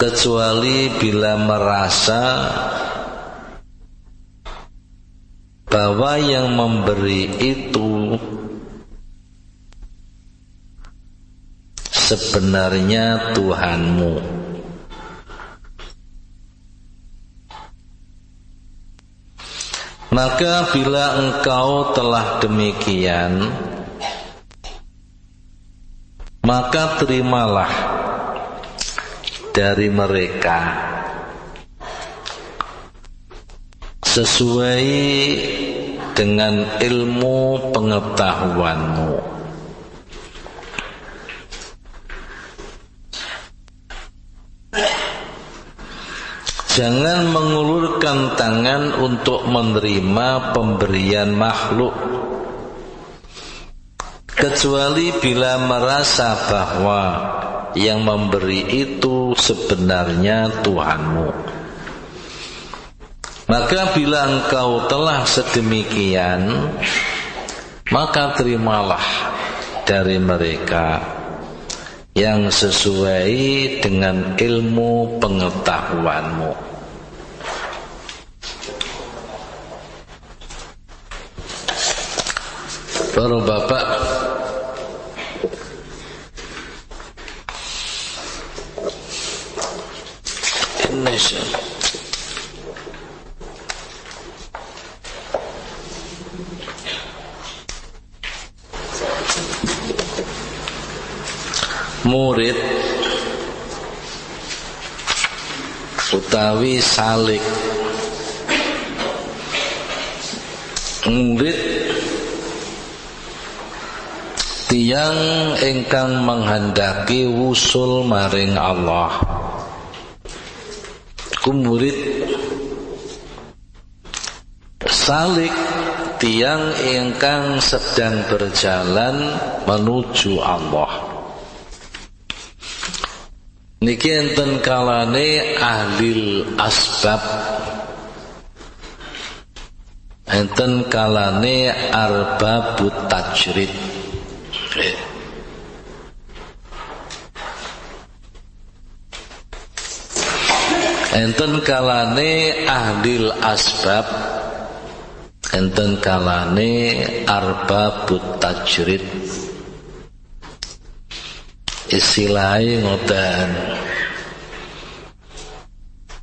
kecuali bila merasa bahwa yang memberi itu sebenarnya Tuhanmu. Maka bila engkau telah demikian, maka terimalah dari mereka sesuai dengan ilmu pengetahuanmu. Jangan mengulurkan tangan untuk menerima pemberian makhluk, kecuali bila merasa bahwa yang memberi itu sebenarnya Tuhanmu. Maka bila engkau telah sedemikian, maka terimalah dari mereka yang sesuai dengan ilmu pengetahuanmu. Para bapak, Indonesia murid utawi salik, murid tiyang ingkang menghendaki wusul maring Allah. Ku murid salik tiyang ingkang sedang berjalan menuju Allah. Niki enten kalane ahli asbab, enten kalane arbabut tajrid. Enten kalane ahli asbab, enten kalane arbabut tajrid. Istilahnya ngoten,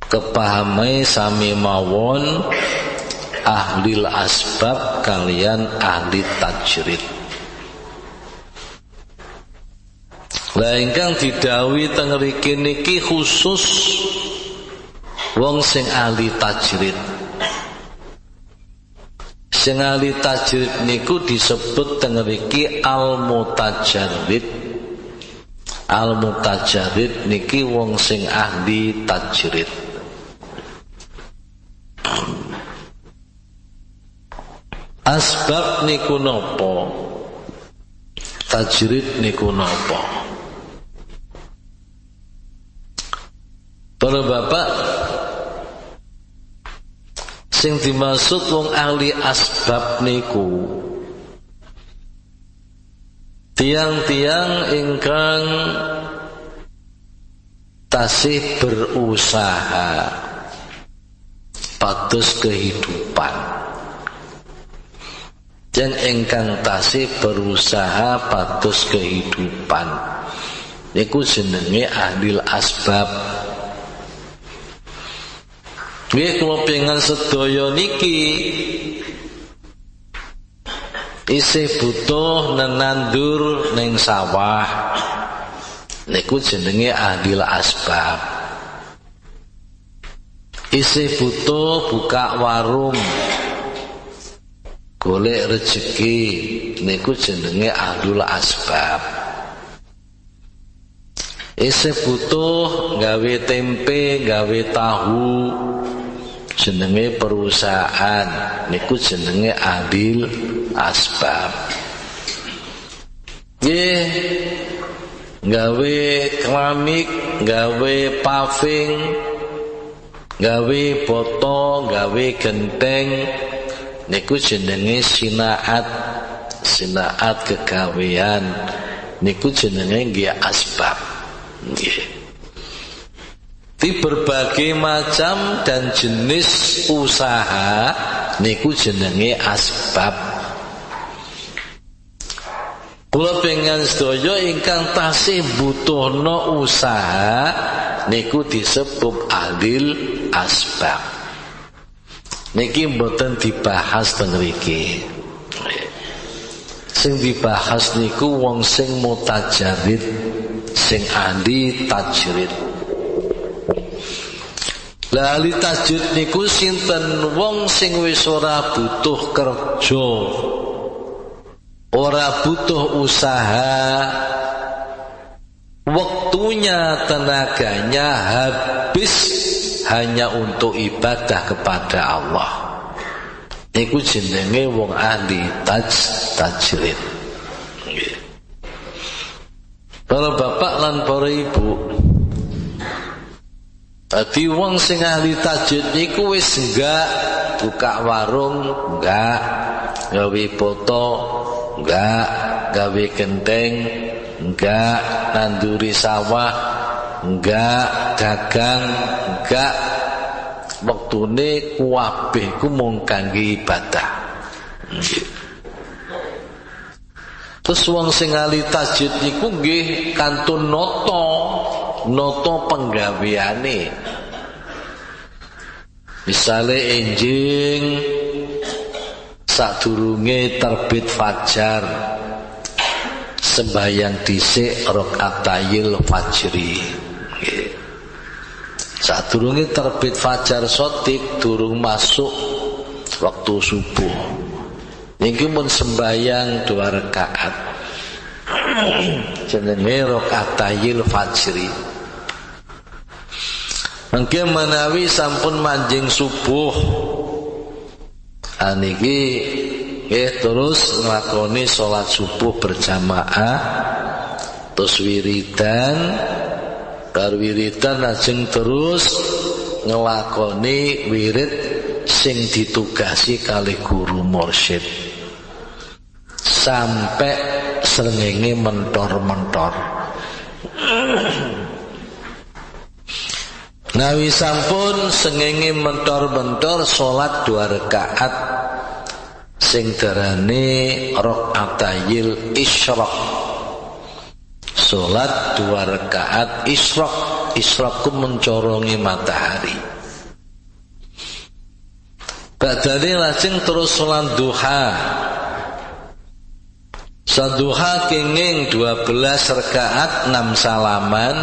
kepahamai sami mawon ahli asbab kalian ahli tajrid. Lah ingkang didhawuhi teng mriki niki khusus wong sing ahli tajrid. Sing ahli tajrid niku disebut teng mriki al-mutajarrid. Al-mutajarrid niki wong sing ahli tajrid. Asbab niku napa? Tajrid niku napa? Para bapak, sing dimaksud wong ahli asbab niku tiang-tiang ingkang tasih berusaha pados kehidupan, yang ingkang tasih berusaha pados kehidupan niku jenenge ahli asbab. Nggih kula pengen sedaya niki isih butuh nenandur ning sawah, niku jenenge ahli asbab. Isih butuh buka warung golek rezeki, niku jenenge ahli asbab. Isih butuh gawe tempe, gawe tahu, jenenge perusahaan, niku jenenge ahli asbab. Nggih, gawe keramik, gawe paving, gawe boto, gawe genteng, niku jenenge sinaat, sinaat kegawean, niku jenenge nggih asbab. Nggih. Di berbagai macam dan jenis usaha niku jenenge asbab. Kula pengen sedaya ingkang tasih butuhna usaha niku disebut ahlil asbab. Niki mboten dibahas teng mriki. Sing dibahas niku wong sing mutajarrid, sing ahli tajrid. Lah ahli tajrid niku sinten? Wong sing wis ora butuh kerja, ora butuh usaha, waktunya, tenaganya habis hanya untuk ibadah kepada Allah. Niku jenenge wong ahli tajrid. Para bapak lan para ibu, dadi wong sing ahli tajrid niku wis enggak buka warung, enggak gawe foto, enggak gawe genteng, enggak nanduri sawah, enggak dagang, enggak, wektune kuwabeh ku mung kangge ibadah. Terus wong sing ahli tajrid niku nggih kantun nata penggaweane. Misale enjing sadurunge terbit fajar sembahyang dhisik rakaatayil fajri. Sadurunge terbit fajar sotik durung masuk waktu subuh. Niki mun sembahyang 2 rakaat. Jenenge rakaatayil fajri. Mangke menawi sampun manjing subuh, niki terus nglakoni salat subuh berjamaah, terus wiridan, bar wiridan lajeng terus nglakoni wirid sing ditugasi kalih guru mursyid sampai srengenge mentor-mentor. Nawi sampun srengenge mentor-mentor salat 2 rakaat sing darane rakaatayil isyraq. Salat 2 rakaat isyraq. Isyraq ku mencorongi matahari. Badane lajeng terus salat duha. Saduha kenging 12 rakaat 6 salaman,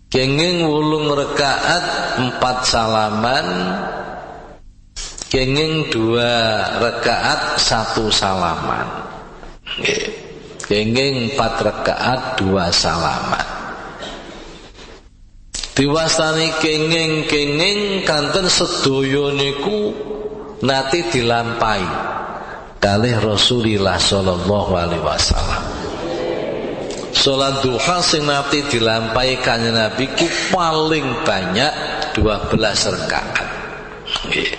kenging 8 rakaat 4 salaman, kenging 2 rakaat 1 salaman, kenging 4 rakaat 2 salaman. Diwastani kenging kanten sedaya niku nate dilampahi kalih Rasulullah sallallahu alaihi wasallam. Salat duha sing nate dilampahi kanjeng Nabi ku paling banyak 12 rakaat. Nggih.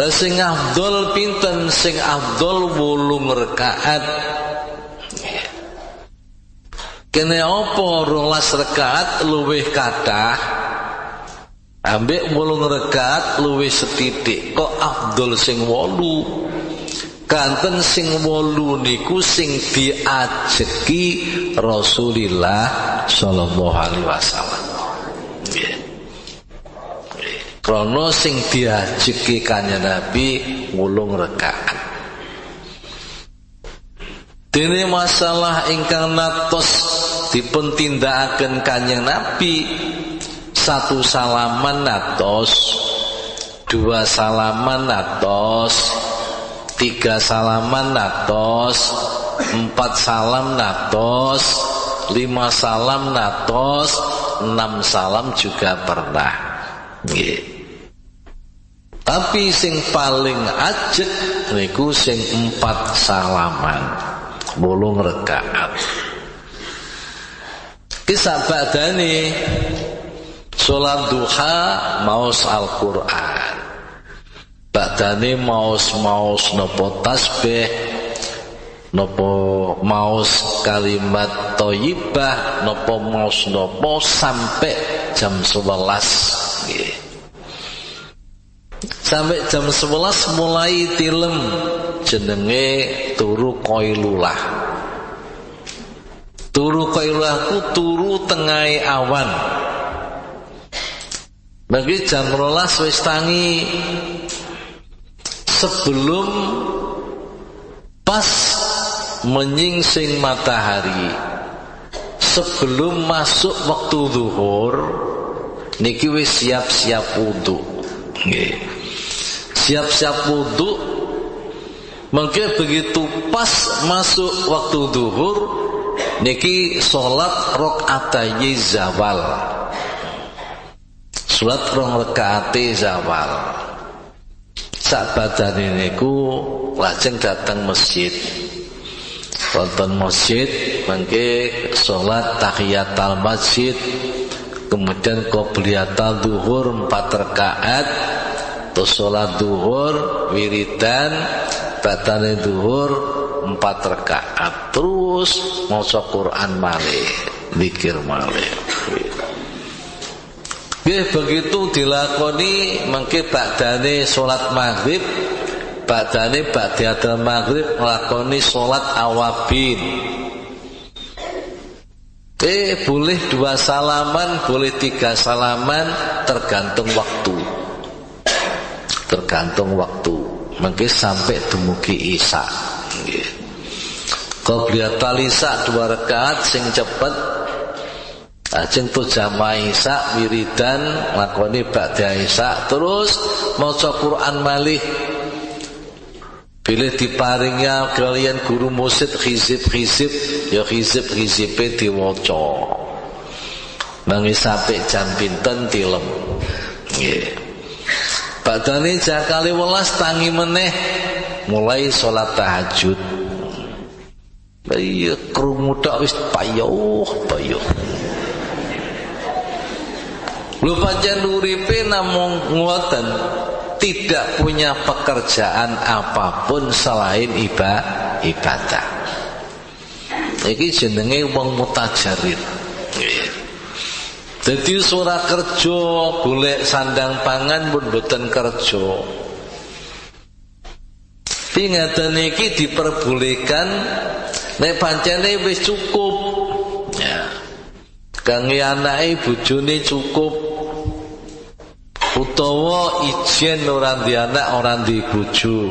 Lah sing afdol pinten? Sing afdol 8 rakaat. Kene apa 12 rakaat luwih kathah? Ambek 8 rakaat luwih setitik. Kok afdol sing 8? Kanten sing 8 niku sing diajeki Rasulullah sallallahu alaihi wasallam. Nggih. Krana sing diajeki kanjeng Nabi 8 rakaat. Dene masalah ingkang natos dipun tindakaken kanjeng Nabi, 1 salaman natos, 2 salaman natos, 3 salaman natos, 4 salam natos, 5 salam natos, 6 salam juga pernah. Nggih. Tapi sing paling ajeg niku sing 4 salaman, 8 rakaat. Kisah badane salat duha maos Al-Qur'an. Badane maos napa tasbih, napa maos kalimat thayyibah napa maos napa sampai jam 11 nggih. Sampai jam 11 mulai tilem jenenge turu Qailulah. Turu Qailulah ku turu tengah awan. Bagi jam 12 wis tangi sebelum pas menyingsing matahari, sebelum masuk waktu zuhur niki wis siap-siap wudu. Nggih. Siap-siap wudu mangke begitu pas masuk waktu zuhur niki salat rakaatayi zawal. Salat rong rakaate zawal. Sak badane niku lajeng datang masjid. Wonten masjid mangke salat tahiyatul masjid, kemudian qobliyatul zuhur 4 rakaat, terus salat zuhur wiridan, badane zuhur 4 rakaat, terus maca Quran malih, zikir malih. Begitu dilakoni mangke badane salat maghrib, badane ba'datul maghrib nglakoni salat awabin. Boleh 2 salaman, boleh 3 salaman, tergantung waktu. Tergantung waktu. Mangke sampai dumugi isya. Nggih. Qobliyatul isya 2 rakaat sing cepet. Ajeng tu jamaah isya wiridan lakoni ba'da isya, terus maca Quran malih. Bila diparingnya kalian guru musid hizib-hizib, ya hizib-hizibe diwaca. Mangi sampai jam pinten tilem. Nggih. Badane jakale 12 tangi meneh mulai salat tahajud. Iya krungu tok wis payuh. Lu pancen uripe namung ngoten, tidak punya pekerjaan apapun selain ibadah. Iki jenenge wong mutajarrid. Dadi ora kerja, golek sandang pangan pun boten kerja. Ingatan iki diperbolehkan nek pancene wis cukup. Ya. Kangge anake bojone cukup. Utawa ijen ora di anak, ora di bojo.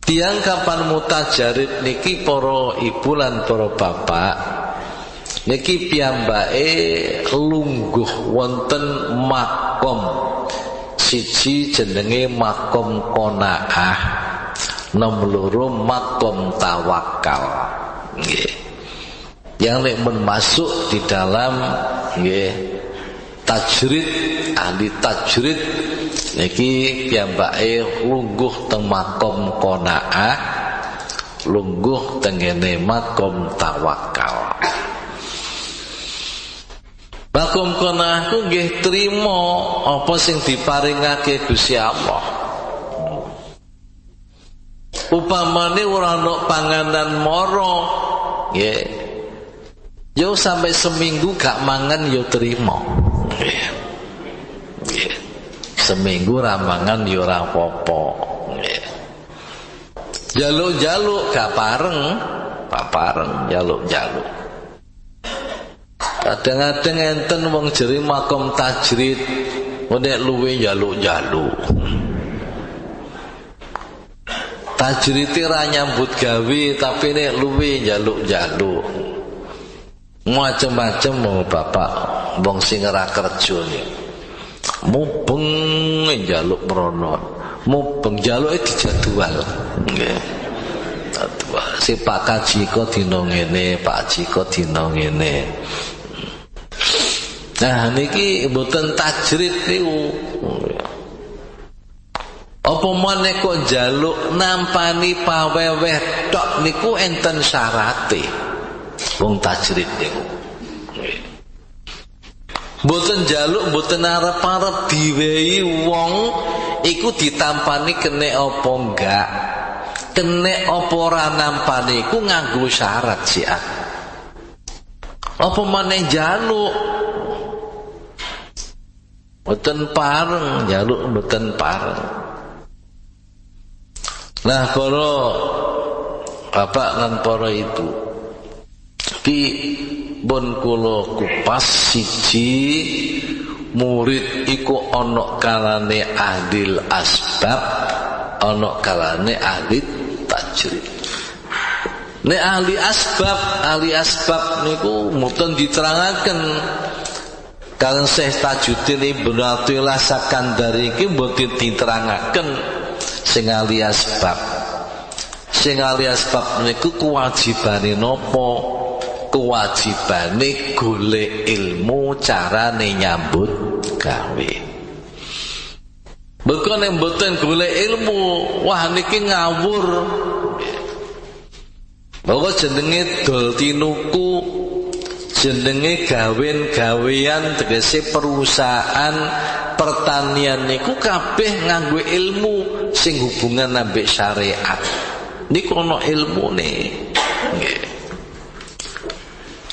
Tiang kapan mutajarrid niki para ibu lan para bapak niki piyambake lungguh wonten makom siji jenenge makom qanaah, nomor 2 makom tawakal. Nggih. Yang nek men masuk di dalam nggih tajrid, ahli tajrid niki piyambake lungguh teng makom qanaah, lungguh tengene makom tawakal. Makom qanaah ku nggih trima apa sing diparingake Gusti Allah. Upamane ora ana panganan mara, nggih. Yo sampai seminggu gak mangan yo trima. Seminggu ramangan yo ora apa-apa. Jaluk-jaluk gak pareng, jaluk-jaluk. Kadang-kadang enten wong jeri makom tajrid, nek luwe jaluk-jaluk. Tajrite ra nyambut gawe tapi nek luwe jaluk-jaluk. Macem-macem mau bapak wong sing ora kerja nih. Mubeng njaluk merono. Mubeng jaluke dijadwal. Nggih. Jadwal. Si Pak Kaji kok dina ngene, Pak Haji kok dina ngene. Nah niki mboten tajrid niku. Apa meneh kok njaluk nampani paweweh tok niku enten syarate. Wong tajrid niku. Mboten njaluk mboten arep-arep diwehi wong iku ditampani kene apa enggak. kene apa ora nampane iku nganggo syarat sih. Apa maneh njaluk mboten pareng, njaluk mboten pareng. Nah, para bapak lan para ibu, ki pun kula kupas siji murid iku ana kalane ahli asbab, ana kalane ahli tajrid. Nek ahli asbab niku mboten diterangaken kalian Syekh Tajuddin Ibnu Athaillah Sakandari iki mboten diterangaken sing ahli asbab. Sing ahli asbab niku kewajibane napa? Kewajibane golek ilmu carane nyambut gawe. Bukan yang mboten golek ilmu, wah niki ngawur. Bahwa jenenge dol tinuku, jenenge gawean tegese perusahaan pertanian niku kabeh nganggo ilmu sing hubungan ambek syariat. Niku ana ilmune. Nggih.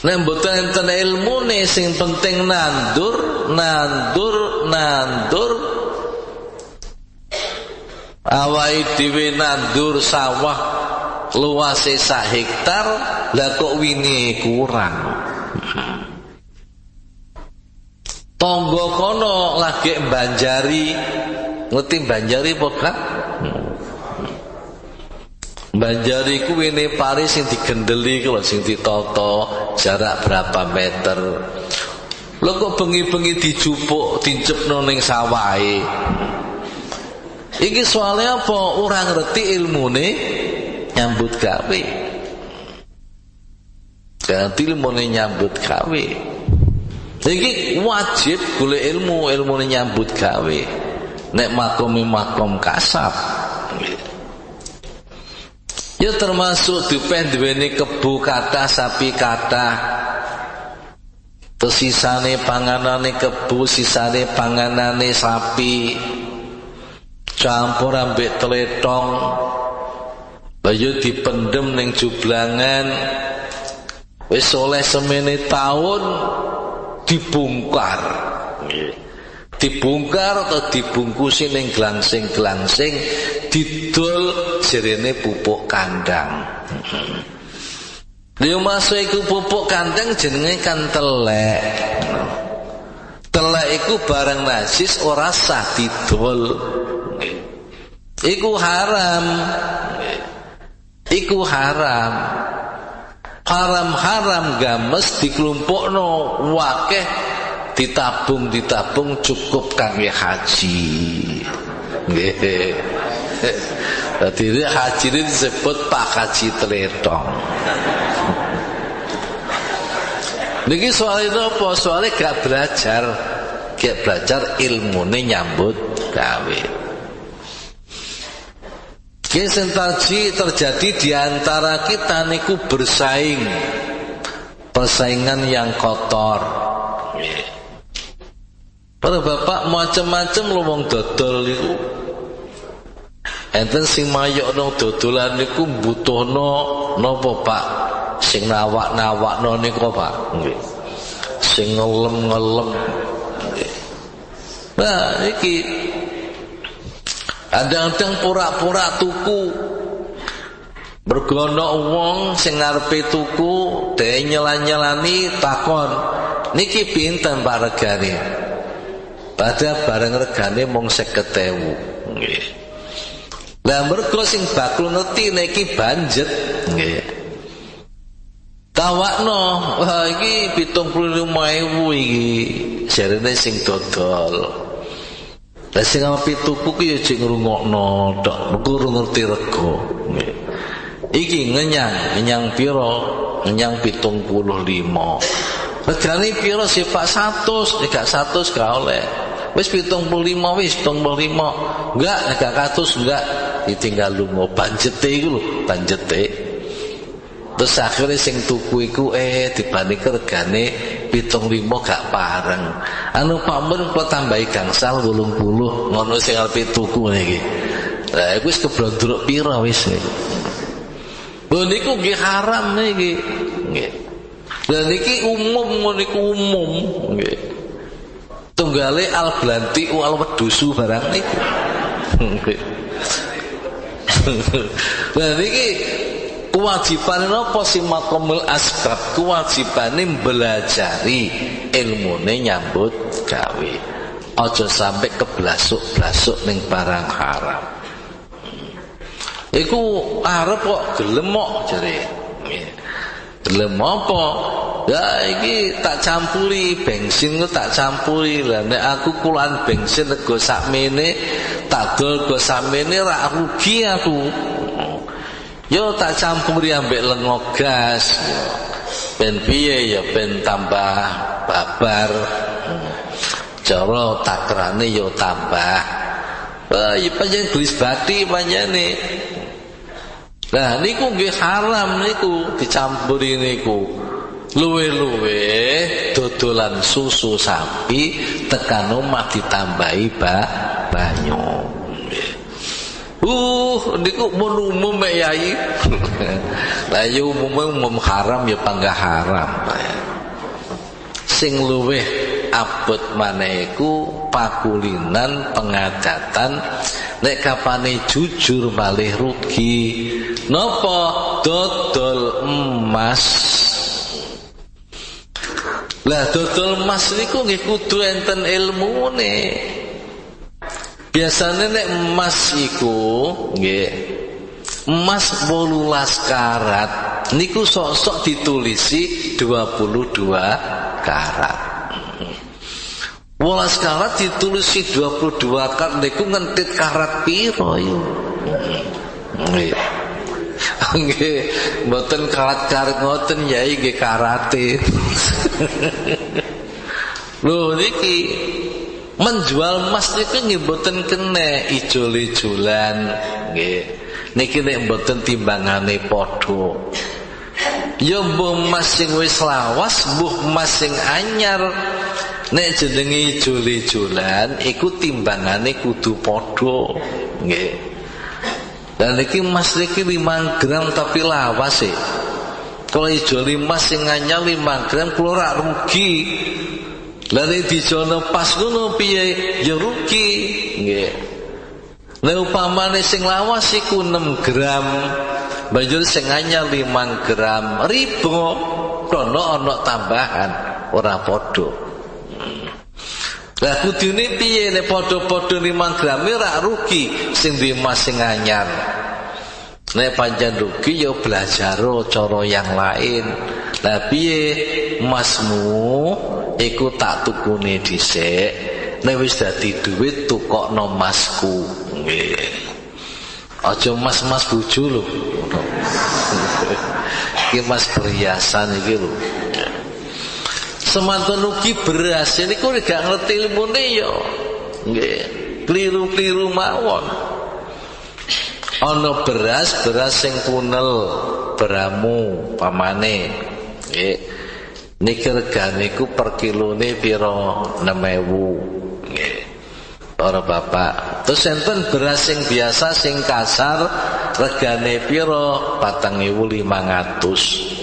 Nek mboten enten ilmune sing penting nandur. Awake dhewe nandur sawah luase 1 hektar, lah kok wine kurang. Tonggo kono lagi banjari, ngerti banjari apa Kak? Banjari ku wine pari sing digendeli kalau sing ditata jarak berapa meter. Lho kok bengi-bengi dijupuk dicepno ning sawahe. Iki soalnya apa? Orang ngerti ilmune nyambut gawe. Ganti ilmune nyambut gawe. Iki wajib golek ilmune nyambut gawe. Nek makom kasab. Ya termasuk duweni kebu kathah, sapi kathah. Terus sisane panganane kebu, sisane panganane sapi. Campur ambek tletong. Bayu dipendem ning jublangan. Wis oleh semene taun dibongkar. Dibongkar atau dibungkusi ning glangsing-glangsing didol jerene pupuk kandang. Lha masuk iku pupuk kandang jenenge kan telek. Telek iku barang najis ora sah didol. Iku haram. Iku haram. Haram games dikelompokno wakeh ditabung cukup kangge haji. Nggih. Dadi haji ini disebut Pak Haji Tletong. Niki soalnya apa? Soalnya gak belajar ilmune nyambut gawe. Kesentaji terjadi di antara kita niku bersaing. Persaingan yang kotor. Para bapak macam-macam lu wong dodol niku. Enten sing mayokno dodolan niku butuhno napa Pak? Sing nawak-nawakno niku Pak. Nggih. Sing ngelem-ngelem. Nggih. Nah, iki kadang-kadang pura-pura tuku. Bergono wong sing ngarepe tuku, dhewe nyelan-nyelani takon. Niki pinten Pak regane? Padahal barang regane mung 50.000. Nggih. Lah mergo sing bakul ngerti niki banjet nggih. Tawakno, wah iki 75.000 iki jarene sing dodol. Lah sing ape tuku ku ya jek ngrungokno tok, mergo ngerti rego nggih. Iki ngenyang piro? Ngenyang 75. Regane piro sih Pak? 100, nek 100 gak oleh. Wis 75 wis 75. Enggak, nek 100 enggak. Ditinggal lunga banjete iku lho, banjete. Terus akhirnya sing tuku iku dibanding regane 75 gak pareng. Anu Pak Mun kula tambahi gangsal 80 ngono sing arep tuku niki. Lah iku wis keblondrok pira wis. Lho niku nggih haram niki. Nggih. Lah niki umum niku umum nggih. Tunggale al blanti wal wedusu barang niku. Nggih. Lah niki kewajiban napa si makomul asbab, kewajibane belajari ilmune nyambut gawe. Aja sampai keblasuk-blasuk ning barang haram. Iku arep kok gelem kok jare. Gelem apa? Ya iki tak campuri bensin ku tak campuri. Lah nek aku kulan bensin rego sakmene tak dol go sakmene ra rugi aku. Yo tak campuri ambek lengo gas. Ben piye ya ben tambah babar. Cara takrane yo tambah. Ya panjen glis bati panjene. Lah niku nggih haram niku dicampuri niku. Luwe-luwe dodolan susu sapi tekan omah ditambahi banyu. Niku umum yai. Lah yo umum haram ya panggah haram. Sing luweh abot maneh iku pakulinan pengadatan nek kapane jujur malih rugi. Napa dodol emas? Lah dodol emas niku nggih kudu enten ilmune. Biasane nek emas iku nggih emas 18 karat niku sok-sok ditulisi 22 karat. 18 karat ditulisi 22 karat niku ngentit karat piro yo. Nggih. Nggih, mboten karat-karat ngoten yai nggih karate. Lho niki menjual emas niku nggih mboten kena ijol-ijolan nggih. Niki nek mboten timbangane padha. Ya mbuh emas sing wis lawas, mbuh emas sing anyar. Nek jenenge ijol-ijolan iku timbangane kudu padha nggih. Dan iki emas iki 5 gram tapi lawas sih. Kalau ijol emas sing anyar 5 gram kula rak rugi. Lah nek dijono pas ngono piye ya rugi nggih. Nek upamane sing lawas iku 6 gram, banjur sing anyar 5 gram, riba kono ana tambahan ora padha. Lah kudune piye nek padha-padha 5 gram rak rugi sing di emas sing anyar. Nek pancen rugi ya belajar cara yang lain. Lah piye emasmu iku tak tukune dhisik. Nek wis dadi dhuwit tukokno emasku. Nggih. Aja emas-emas bojo lho. Iki emas perhiasan iki lho. Semanten ugi beras niku gak ngerti ilmune ya. Nggih, kliru-kliru mawon. Ana beras sing punel, beramu pamane. Nggih. Niki regane ku per kilone pira 6.000. Nggih. Para bapak, terus enten beras sing biasa sing kasar regane pira 4.500.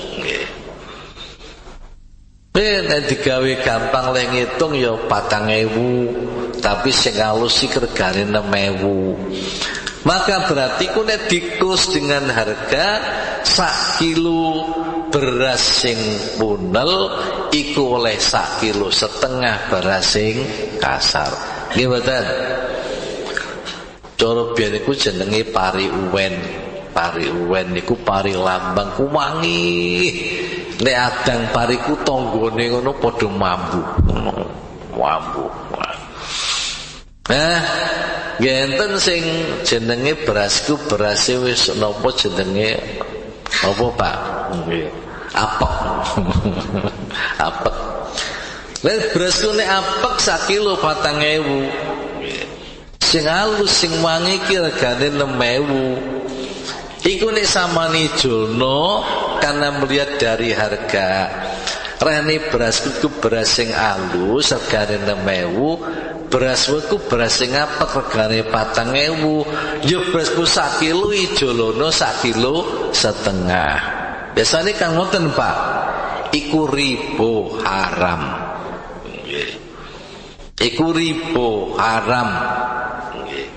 Nek digawe gampang le ngitung ya 4.000, tapi sing halus iki regane 6.000. Maka berarti ku nek dikus dengan harga sak kilo beras sing punel iku oleh sak kilo setengah beras sing kasar. Nggih mboten? Cara biyen iku jenenge pari uwen. Pari uwen niku pari lambang kumangi. Nek adang pariku tanggane ngono padha mambu. Mambu. Nah, enten sing jenenge berasku berase wis napa jenenge apa Pak? Nggih. Apek. Apek. Nek berasku nek apek sak kilo 4.000. Sing halus sing wangi iki regane 6.000. Iku nek samani jono karena melihat dari harga rene beras itu beras sing alus regane 6.000 beras ku beras sing apik regane 4.000, ya berasku 1 kilo ijolono 1,5 kilo. Biasane kan ngoten Pak, iku riba haram. Nggih. Iku riba haram. Nggih.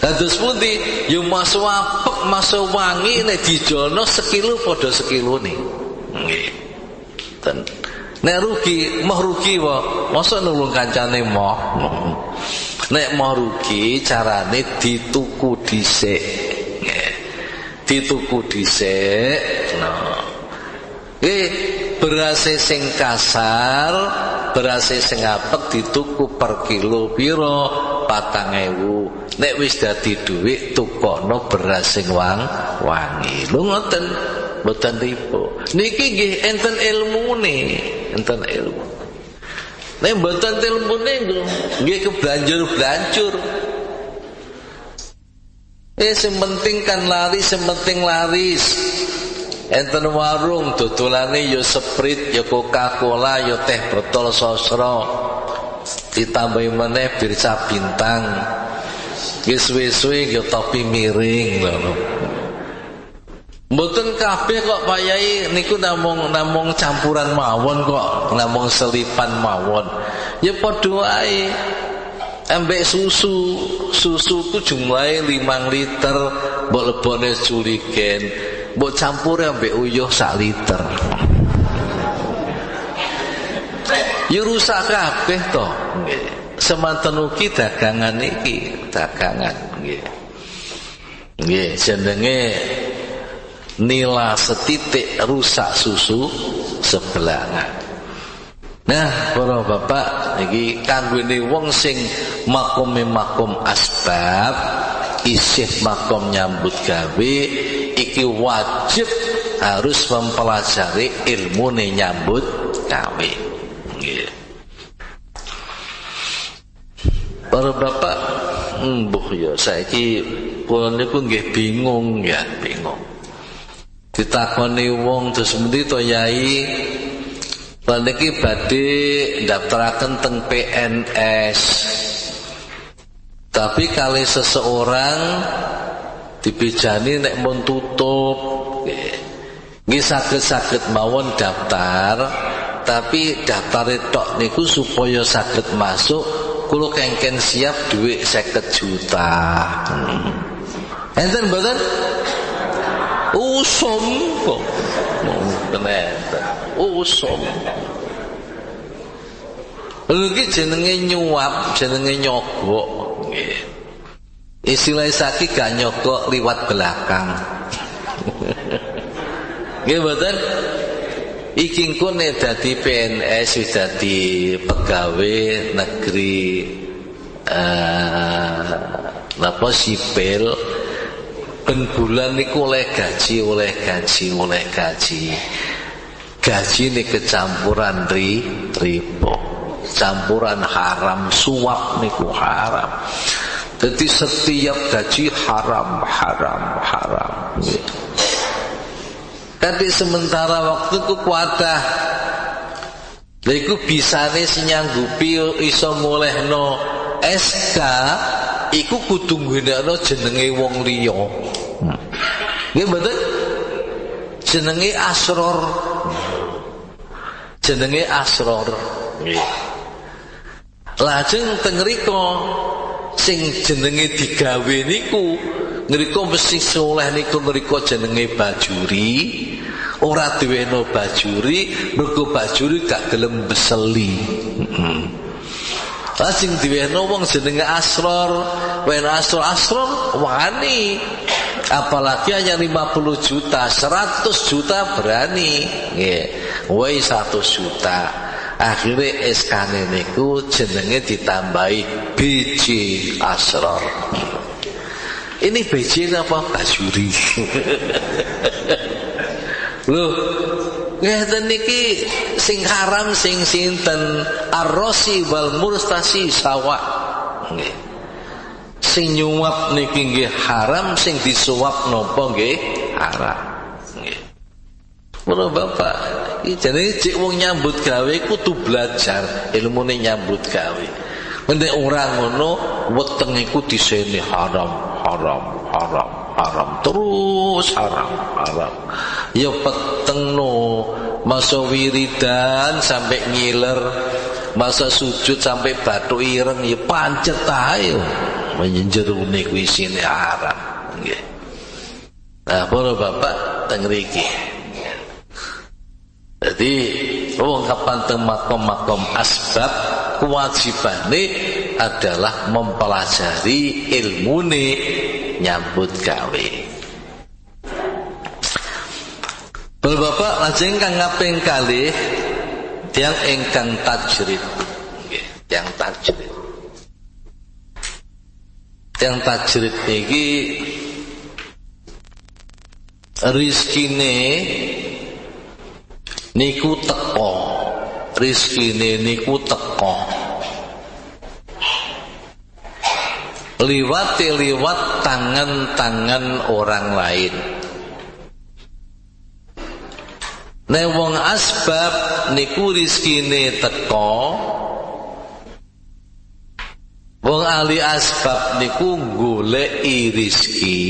Dados pundi? Ya masuk apik, masuk wangi nek dijolono 1 kilo padha 1 kilone. Nggih. Ten nek rugi, mah rugi wae. Mosok nulung kancane moh. Nek mau rugi carane dituku dhisik. Nggih. Dituku dhisik. Nah. Beras sing kasar, beras sing apik dituku per kilo pira? 4.000. Nek wis dadi dhuwit tukokno beras sing wangi. Lho ngoten. Mboten riba. Niki nggih enten ilmune, enten ilmu. Nek mboten ilmune nggih keblanjur-blanjur. Sing penting kan laris, sing penting laris. Enten warung dodolane ya Sprite, ya Coca-Cola, ya teh botol sosro. Ditambahi meneh bir bintang. Nggih suwe-suwe ya topi miring lho. Mboten kabeh kok Pak Yai niku namung campuran mawon kok, namung selipan mawon. Ya padha wae. Ambek susu ku jumlahe 5 liter, mbok lebone culigen, mbok campure ambek uyuh 1 liter. Ya rusak kabeh to. Nggih. Semanten ugi dagangan iki, dagangan nggih. Nggih, jenenge nila setitik rusak susu sebelangan. Nah, para bapak iki kanggone wong sing makom asbab, isih makom nyambut gawe, iki wajib harus mempelajari ilmune nyambut gawe. Nggih. Para bapak, mbuh ya saiki kula niku nggih bingung ya, bingung. Ditakoni wong terus mesti to Yai niki badhe ndaftaraken teng PNS. Tapi kali seseorang dibejani nek mun tutup nggih saged mawon daftar, tapi daftar tok niku supaya saged masuk kula kengken siap dhuwit 50 juta. Enten mboten? Usum kok. Bener. Usum. Iki jenenge nyuap, jenenge nyogok. Nggih. Istilah saiki gak nyogok liwat belakang. Nggih mboten? Iki engko nek dadi PNS wis dadi pegawai negeri napa sipil ben bulan niku oleh gaji. Gaji ini kecampuran riba, campuran haram, suap niku haram. Jadi setiap gaji haram. Tapi sementara waktu ku kuatah, iku bisane sinyanggupi iso mulehno SK, iku kudu nggunakno jenenge wong liya. Nggih mboten? Jenenge asror. Nggih. Lajeng teng mriko sing jenenge digawe niku ngriko mesti soleh niku ngriko jenenge bajuri. Ora duweno bajuri, mergo bajuri gak gelem beseli. Sing diwehno wong jenenge asror, wen asror wani. Apalagi hanya 50 juta, 100 juta berani. Nggih. Woi 100 juta. Akhirnya SK-ne niku jenenge ditambahi BJ asror. Ini BJ apa? Bajuri. Loh, ngeten niki sing haram sing sinten arrosi wal murtasi sawa. Nggih. Sing nyuap niki nggih haram, sing disuap napa nggih haram. Nggih. Para bapak, iki jenenge cek wong nyambut gawe kudu belajar ilmune nyambut gawe. Nek ora ngono weteng iku disene haram, haram, haram, haram, terus haram, haram. Ya petengno masa wiridan sampai ngiler, masa sujud sampai batu ireng ya pancet ae. Menjerune kuwi isine haram. Nggih. Nah, para bapak teng mriki. Jadi wong kapan teng makom-makom asbab kewajibane adalah mempelajari ilmune nyambut gawe. Bapak lajeng kang kaping kalih tiyang ingkang tajrid. Nggih, tiyang tajrid. Tiyang tajrid niki rezekine niku teko. Rezekine niku teko. Liwat tangan-tangan orang lain. Nek wong asbab niku rezekine teko. Wong ahli asbab niku goleki rezeki,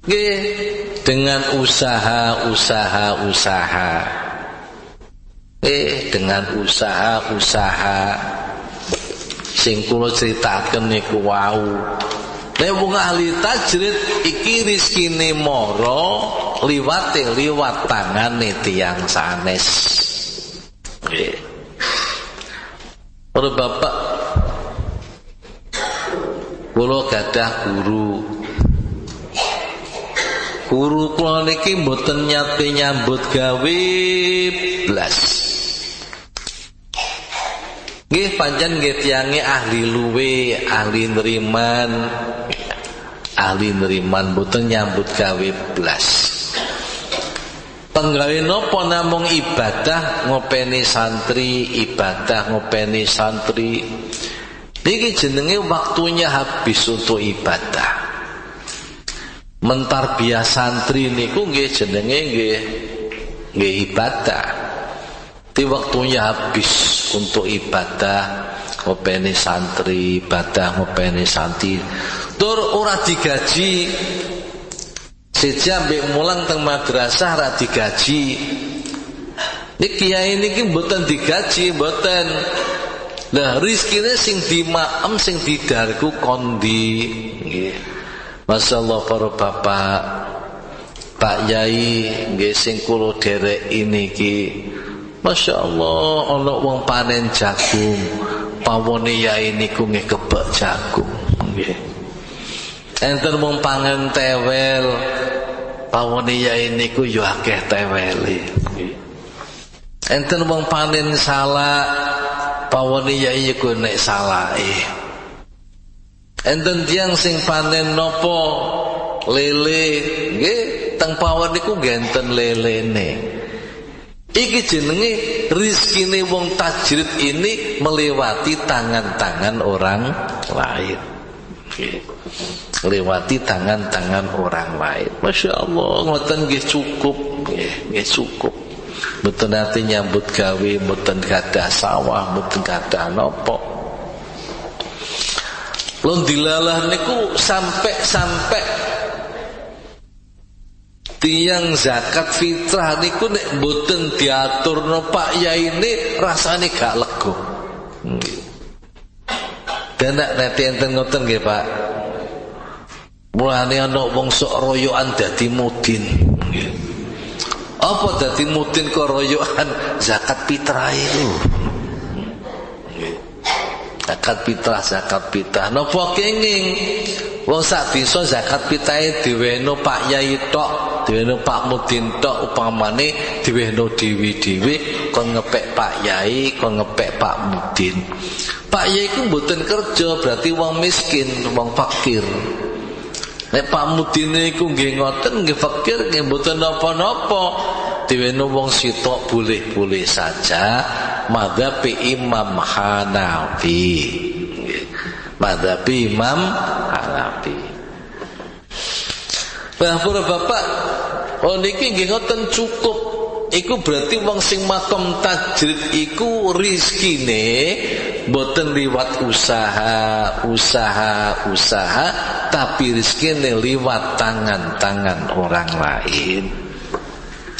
nggih dengan usaha. Dengan usaha sing kula critaken niku wau. Nek wong ahli tajrid iki rezekine mara liwat tangane tiyang sanes. Nggih. Para bapak, kula gadah guru. Guru kula niki mboten nyate nyambut gawe blas. Nggih pancen nggih tiyange ahli luwe, ahli neriman mboten nyambut gawe blas. Penggawe napa namung ibadah ngopeni santri. Niki jenenge waktunya habis untuk ibadah. Mentarbiyah santri niku nggih jenenge nggih ibadah. Di waktunya habis untuk ibadah ngopeni santri, tur ora digaji. Sejak mbek mulang teng madrasah ra digaji. Niki kiai niki mboten digaji, mboten. Lah rezekine sing dimaem sing didarku kondi. Nggih. Masyaallah para bapak, Pak Yai nggih sing kula dereki niki. Masyaallah ana wong panen jagung. Pawone yai niku nggih kebak jagung. Nggih. Enten wong pangan tewel. Pawone yai niku yo akeh tewele. Enten wong panen salak, pawone yai iku nek salake. Enten tiyang sing panen nopo lele, nggih, teng pawon niku genten lelene. Iki jenenge rezekine wong tajrid ini melewati tangan-tangan orang lain. Nggih. Lewati tangan-tangan orang lain. Masya Allah, ngoten nggih cukup, nggih cukup. Mboten nate nyambut gawe, mboten gadah sawah, mboten gadah napa. Lon dilalah niku sampai tiyang zakat fitrah niku nek mboten diaturno Pak Yai ini rasane gak lega. Nggih. Dan nek enten ngoten nggih Pak. Mulane ana wong sok royokan dadi mudin. Apa dadi mudin kok royokan zakat fitrah itu? Zakat fitrah. Napa kenging? Wong sak desa zakat fitrahe diwehno Pak Yai tok, diwehno Pak Mudin tok, upamane diwehno dhewe-dhewe kon ngepek Pak Yai, kon ngepek Pak Mudin. Pak Yai ku mboten kerja, berarti wong miskin, wong fakir. Nek Pak Mudin niku nggih ngoten, nggih fakir, nggih mboten napa-napa. Diweno wong sitok boleh-boleh saja. Madzhab Imam Hanafi. Madzhab Imam Hanafi. Bah para bapak, oh niki nggih ngoten cukup iku berarti wong sing makom tajrid iku rizkine boten liwat usaha, tapi rizkine liwat tangan-tangan orang lain.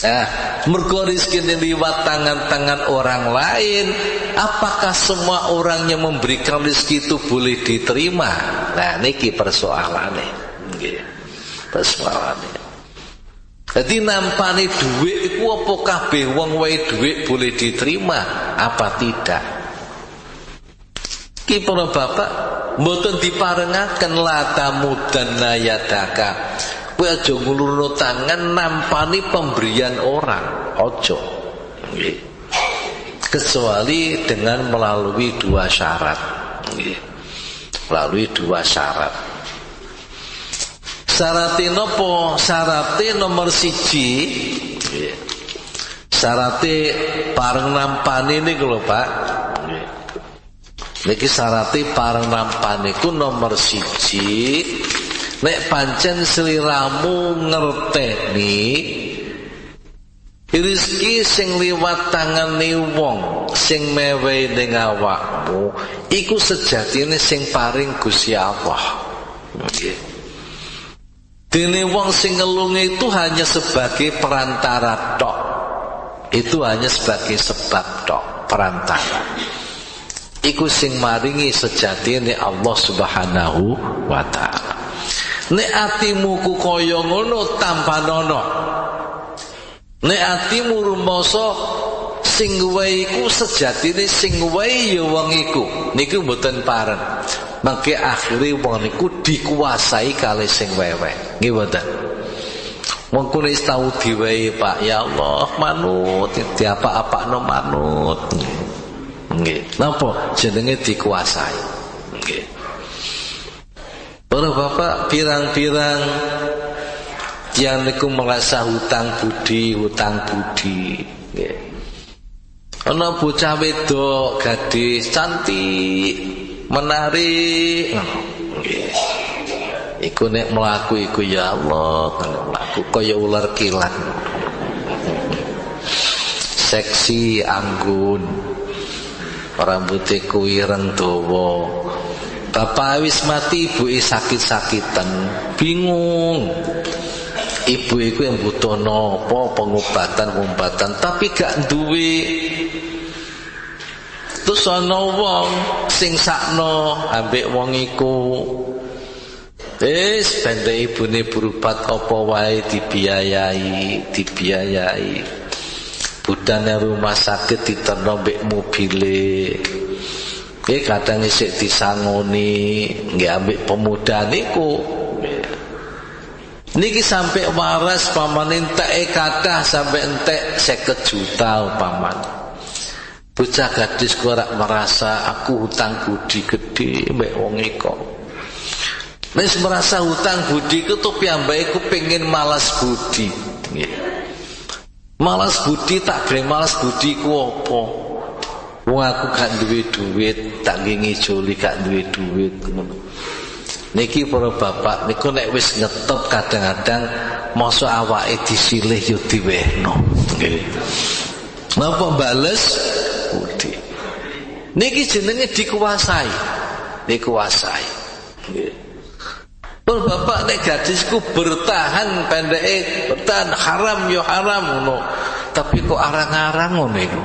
Nah, mergo rizkine liwat tangan-tangan orang lain, apakah semua orang yang memberikan rezeki itu boleh diterima? Nah, niki persoalannya. Nggih. Persoalannya. Jadi nampani duit iku apa kabeh wong wae duit boleh diterima apa tidak? Ki para bapak mboten diparengaken latamudanna yadaka. Kowe aja ngulurno tangan nampani pemberian orang, aja. Nggih. Kecuali dengan melalui dua syarat. Nggih. Melalui dua syarat. Syaratnya nopo? Syaratnya nomor 1. Syaratnya pareng nampani ini lho Pak. Niki syaratnya pareng nampani ku nomor 1. Nek pancen sliramu ngerteni rezeki sing liwat tangane wong sing mewehi ning awakmu iku sejatine sing paring Gusti Allah. Nggih. Dene wong sing ngelunge itu hanya sebagai perantara tok. Itu hanya sebagai sebab tok, perantara. Iku sing maringi sejatine Allah Subhanahu wa taala. Nek atimu ku kaya ngono tampanono. Nek atimu rumoso sing wae iku sejatine sing wae ya wong iku. Niku mboten pareng. Mangke akhire wong niku dikuasai kalih sing wewe. Nggih mboten. Wong kuwi wis tau diwehi Pak, ya Allah manut, diapa-apakno manut. Nggih. Napa jenenge dikuasai? Nggih. Para bapak pirang-pirang yang niku merasa hutang budi. Nggih. Ana bocah wedok gadis cantik menarik. Nggih. Iku nek mlaku iku ya Allah, nek mlaku kaya ular kilat. Seksi anggun. Rambute kuireng dawa. Bapak wis mati, ibuke sakit-sakitan, bingung. Ibu iku yang butuh nopo pengobatan, tapi gak duwe. Terus ana wong sing sakno ambek wong iku. Wis ben ibune berobat apa wae dibiayai. Budane rumah sakit diterno mbek mobile. Kadang isik disangoni nggih ambek pemuda niku. Niki sampai waras paman entek kathah sampai entek 50 juta paman. Bocah gadis ku ora merasa aku hutang budi gede mbek wong iku. Wis merasa hutang budi ku tuh piyambake ku pengin malas budi. Nggih. Malas budi tak kira malas budi ku apa? Wong aku gak duwe duit, tak ngijoli gak duwe duit ngono. Niki para bapak niku nek wis ngetop kadang-kadang mosok awake disilih yo diwehno. Nggih. Napa bales budi. Niki jenenge dikuasai. Nggih. Para bapak nek gadisku bertahan pendeke, bertahan haram yo haram ngono. Tapi kok arang-arang ngono iku.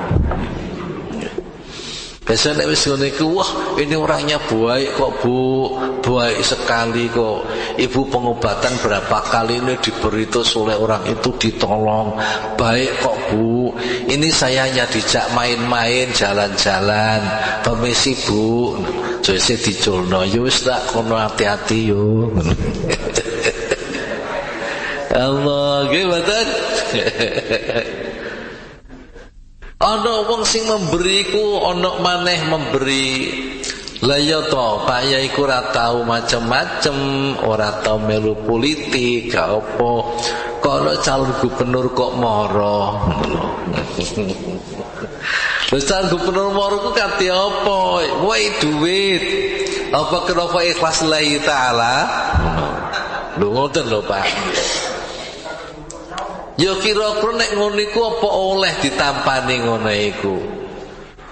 Biasanya wis ngene iku, wah ini orangnya baik kok Bu, baik sekali kok. Ibu pengobatan berapa kali ini diberi terus oleh orang itu ditolong. Baik kok Bu, ini saya hanya dijak main-main jalan-jalan. Permisi Bu, jose diculno, yus tak kono hati-hati yo. Allah, gimana? Ana wong sing memberiku, ana maneh memberi. Lah ya to, Pak Yai ku ora tau macem-macem, ora tau melu politik, gak apa. Kalau calon gubernur kok moro. Lha calon gubernur moro ku kate apa? Wae duit. Apa kenapa ikhlas lillahi taala? Lho ngoten lho Pak. Ya kira-kira nek ngono iku apa oleh ditampani ngono iku?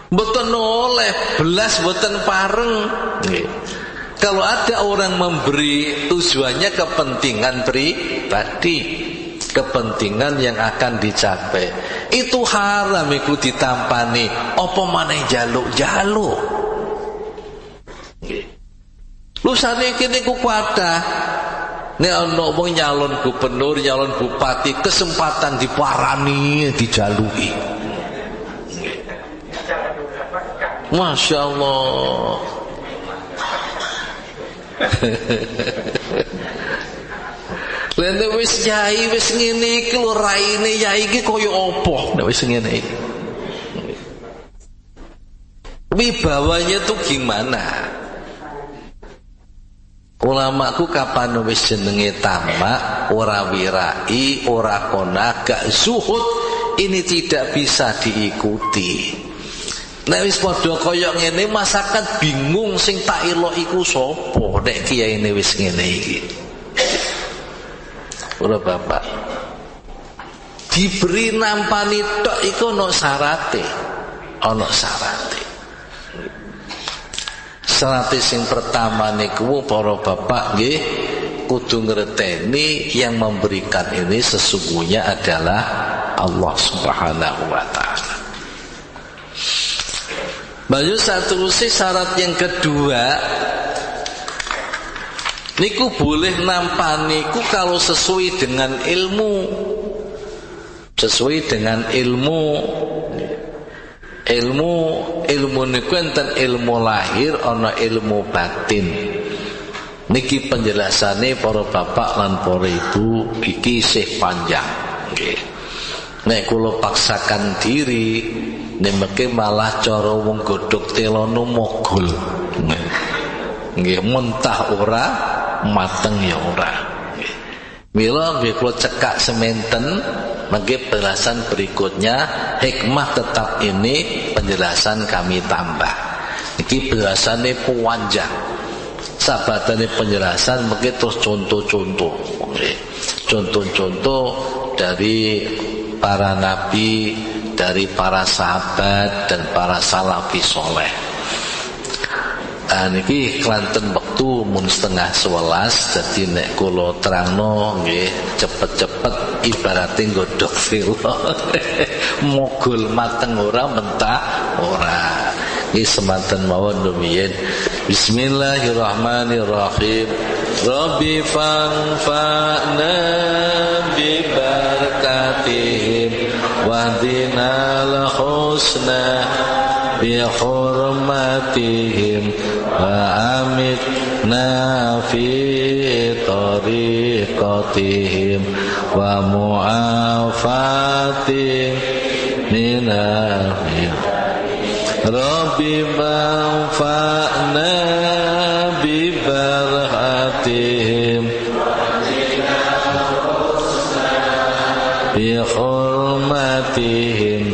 Mboten oleh, belas mboten pareng. Kalau ada orang memberi tujuannya kepentingan pribadi, kepentingan yang akan dicapai, itu haram iku ditampani. Apa maneh jaluk-jaluk? Lu saniki niku kuatah. Nek ana wong nyalon gubernur, nyalon bupati, kesempatan diparani, dijaluki. Masya Allah. Lha wis yai wis ngene iki lho, raine yai iki kaya apa nek wis ngene iki. Wibawanya tuh gimana? Ulamaku kapan wis jenenge tamak, ora wirai, ora qona, gak zuhud, ini tidak bisa diikuti. Nek wis padha kaya ngene masyarakat bingung sing tak elok iku sapa nek kiyaine wis ngene iki. Ora Bapak. Diberi nampani tok iku ana syarate. Ana syarate. Syarat sing pertama niku para bapak nggih kudu ngerteni yang memberikan ini sesungguhnya adalah Allah Subhanahu wa taala. Bayu saterusé syarat yang kedua niku boleh nampaniku kalau sesuai dengan ilmu. Sesuai dengan ilmu niku enten ilmu lahir ana ilmu batin. Niki penjelasane para bapak lan para ibu iki isih panjang nggih. Nek kula paksakan diri nemeke malah cara wong godhog telono mogol. Nggih mentah ora mateng ya ora. Mila nggih kula cekak sementen mangke penjelasan berikutnya hikmah tetap ini penjelasan kami tambah. Iki penjelasannya panjang. Sabatane penjelasan mangke terus contoh-contoh. Contoh-contoh dari para nabi, dari para sahabat dan para salafi soleh. Niki kelanten wektu mun 10:30 dadi nek kula terangno nggih cepet-cepet ibarate nggodhog sila. Mogol mateng ora mentah ora. Nggih semanten mawon rumiyin. Bismillahirrahmanirrahim. Rabbi fanfa'na bi barakatihim wahdina al-husna bi hurmatihim wa amitna fi tariqatihim wa mu'afatihim minahim. Rabbi manfa'na bi barakatihim bi hurmatihim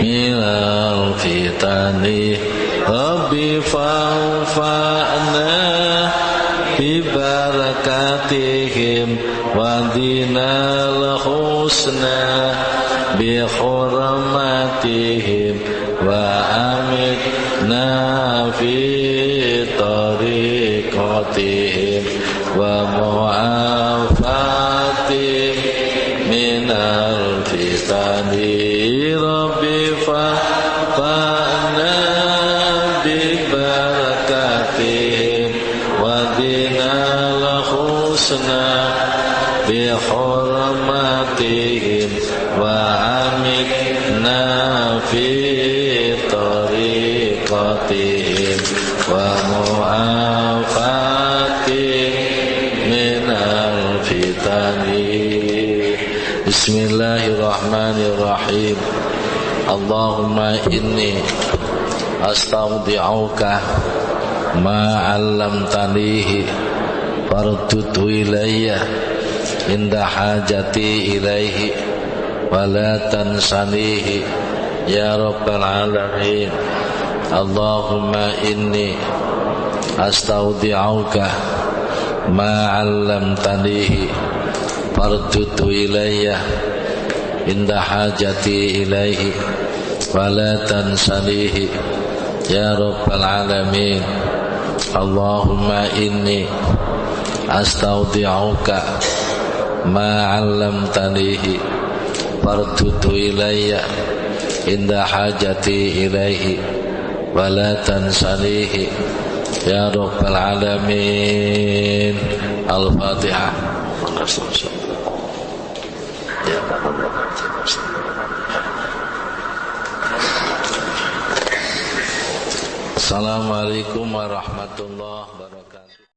minal fitani. Rabbi fanfa'na bi barakatihim wa dinal husna bi hurmatihim wa amitna fi tariqatihim wa mu'afatihim minal fitani. Rabbi fa'na bi barakatihim wa dinal husna bi hurmatihim wa amitna fi tariqatihim wa mu'afatihim minal fitani. Bismillahirrahmanirrahim. Allahumma inni astaudi'uka ma 'allamtanihi farudhu ilayya inda hajati ilaihi wa la tansanihi ya rabbal alamin. Allahumma inni astaudi'uka ma 'allamtanihi fardudu ilayya inda hajati ilaihi wa la tansanihi ya rabbal alamin. Allahumma inni astaudi'uka ma 'allamtanihi fardudu ilayya inda hajati ilaihi wa la tansanihi ya rabbal alamin. Al-Fatihah. Assalamualaikum warahmatullahi wabarakatuh.